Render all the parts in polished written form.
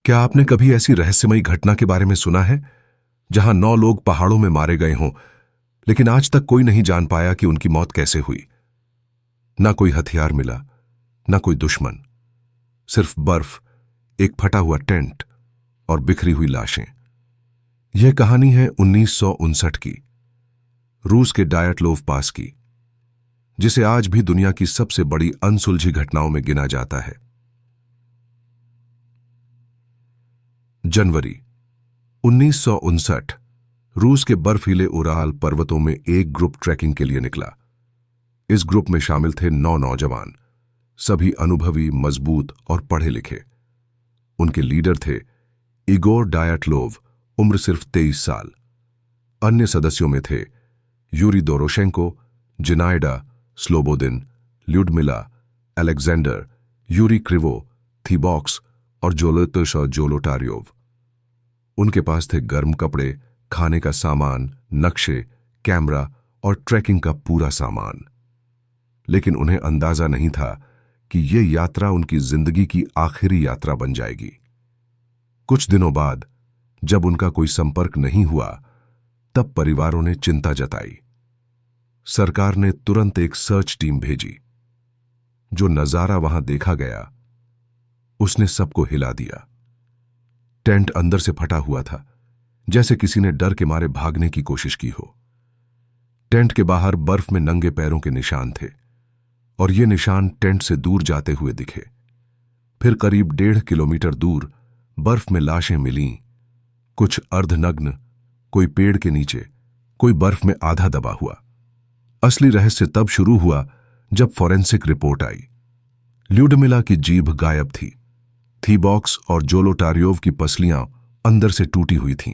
क्या आपने कभी ऐसी रहस्यमयी घटना के बारे में सुना है जहां 9 लोग पहाड़ों में मारे गए हों, लेकिन आज तक कोई नहीं जान पाया कि उनकी मौत कैसे हुई? ना कोई हथियार मिला, ना कोई दुश्मन, सिर्फ बर्फ, एक फटा हुआ टेंट और बिखरी हुई लाशें। यह कहानी है 1959 की, रूस के डायटलोव पास की, जिसे आज भी दुनिया की सबसे बड़ी अनसुलझी घटनाओं में गिना जाता है। जनवरी 1959, रूस के बर्फीले उराल पर्वतों में एक ग्रुप ट्रैकिंग के लिए निकला। इस ग्रुप में शामिल थे 9 नौजवान, सभी अनुभवी, मजबूत और पढ़े लिखे। उनके लीडर थे इगोर डायटलोव, उम्र सिर्फ 23 साल। अन्य सदस्यों में थे यूरी दोरोशेंको, जिनाइडा स्लोबोदिन, ल्यूडमिला, अलेक्जेंडर, यूरी क्रिवो, थीबॉक्स और जोलोतश जोलोटारियोव। उनके पास थे गर्म कपड़े, खाने का सामान, नक्शे, कैमरा और ट्रैकिंग का पूरा सामान। लेकिन उन्हें अंदाजा नहीं था कि यह यात्रा उनकी जिंदगी की आखिरी यात्रा बन जाएगी। कुछ दिनों बाद, जब उनका कोई संपर्क नहीं हुआ, तब परिवारों ने चिंता जताई। सरकार ने तुरंत एक सर्च टीम भेजी। जो नजारा वहां देखा गया, उसने सबको हिला दिया। टेंट अंदर से फटा हुआ था, जैसे किसी ने डर के मारे भागने की कोशिश की हो। टेंट के बाहर बर्फ में नंगे पैरों के निशान थे, और ये निशान टेंट से दूर जाते हुए दिखे। फिर करीब 1.5 किलोमीटर दूर बर्फ में लाशें मिलीं, कुछ अर्धनग्न, कोई पेड़ के नीचे, कोई बर्फ में आधा दबा हुआ। असली रहस्य तब शुरू हुआ जब फॉरेंसिक रिपोर्ट आई। ल्यूडमिला की जीभ गायब थी। थीबॉक्स और जोलोटारियोव की पसलियां अंदर से टूटी हुई थीं।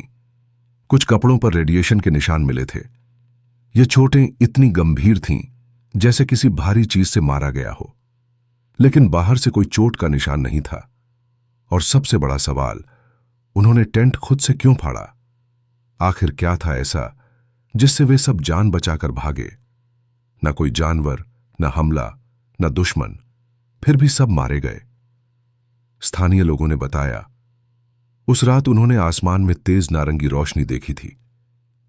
कुछ कपड़ों पर रेडिएशन के निशान मिले थे। ये चोटें इतनी गंभीर थीं जैसे किसी भारी चीज से मारा गया हो, लेकिन बाहर से कोई चोट का निशान नहीं था। और सबसे बड़ा सवाल, उन्होंने टेंट खुद से क्यों फाड़ा? आखिर क्या था ऐसा जिससे वे सब जान बचाकर भागे? न कोई जानवर, न हमला, न दुश्मन, फिर भी सब मारे गए। स्थानीय लोगों ने बताया, उस रात उन्होंने आसमान में तेज नारंगी रोशनी देखी थी।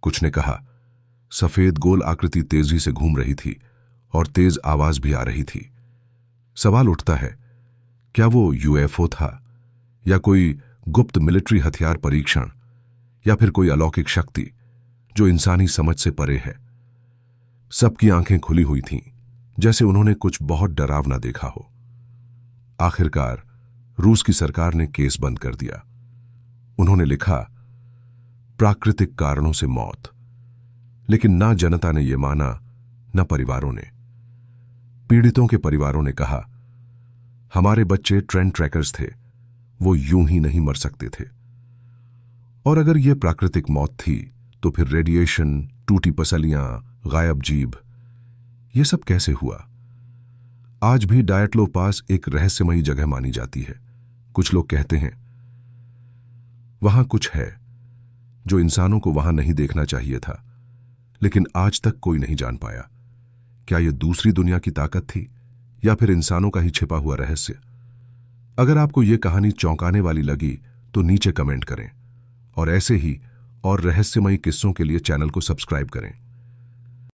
कुछ ने कहा, सफेद गोल आकृति तेजी से घूम रही थी और तेज आवाज भी आ रही थी। सवाल उठता है, क्या वो यूएफओ था, या कोई गुप्त मिलिट्री हथियार परीक्षण, या फिर कोई अलौकिक शक्ति जो इंसानी समझ से परे है? सबकी आंखें खुली हुई थीं, जैसे उन्होंने कुछ बहुत डरावना देखा हो। आखिरकार रूस की सरकार ने केस बंद कर दिया। उन्होंने लिखा, प्राकृतिक कारणों से मौत। लेकिन ना जनता ने यह माना, न परिवारों ने। पीड़ितों के परिवारों ने कहा, हमारे बच्चे ट्रेंड ट्रैकर्स थे, वो यूं ही नहीं मर सकते थे। और अगर यह प्राकृतिक मौत थी, तो फिर रेडिएशन, टूटी पसलियां, गायब जीभ, यह सब कैसे हुआ? आज भी डायटलोव पास एक रहस्यमयी जगह मानी जाती है। कुछ लोग कहते हैं, वहां कुछ है जो इंसानों को वहां नहीं देखना चाहिए था, लेकिन आज तक कोई नहीं जान पाया। क्या यह दूसरी दुनिया की ताकत थी, या फिर इंसानों का ही छिपा हुआ रहस्य? अगर आपको यह कहानी चौंकाने वाली लगी तो नीचे कमेंट करें, और ऐसे ही और रहस्यमयी किस्सों के लिए चैनल को सब्सक्राइब करें।